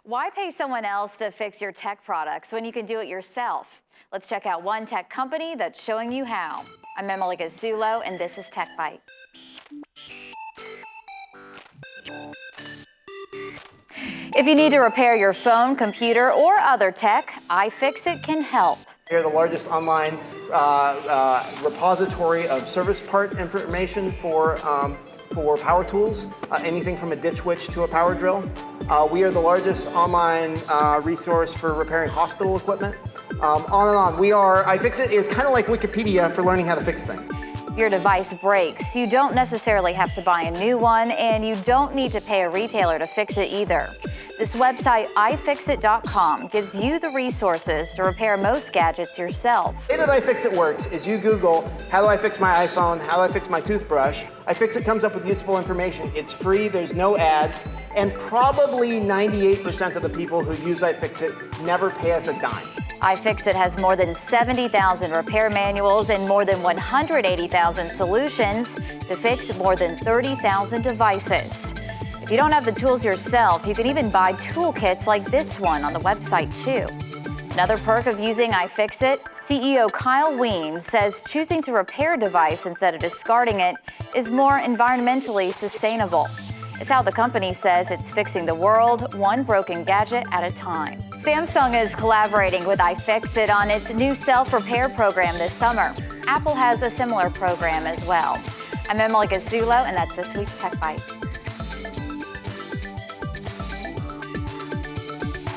Why pay someone else to fix your tech products when you can do it yourself? Let's check out one tech company that's showing you how. I'm Emily Gasulo, and this is Tech Byte. If you need to repair your phone, computer, or other tech, iFixit can help. We are the largest online repository of service part information for power tools, anything from a ditch witch to a power drill. We are the largest online resource for repairing hospital equipment. On and on. iFixit is kind of like Wikipedia for learning how to fix things. If your device breaks, you don't necessarily have to buy a new one, and you don't need to pay a retailer to fix it either. This website, ifixit.com, gives you the resources to repair most gadgets yourself. The way that iFixit works is you Google, how do I fix my iPhone, how do I fix my toothbrush? iFixit comes up with useful information. It's free, there's no ads, and probably 98% of the people who use iFixit never pay us a dime. iFixit has more than 70,000 repair manuals and more than 180,000 solutions to fix more than 30,000 devices. If you don't have the tools yourself, you can even buy toolkits like this one on the website too. Another perk of using iFixit, CEO Kyle Weens says choosing to repair a device instead of discarding it is more environmentally sustainable. It's how the company says it's fixing the world, one broken gadget at a time. Samsung is collaborating with iFixit on its new self-repair program this summer. Apple has a similar program as well. I'm Emily Gasulo, and that's this week's Tech Byte.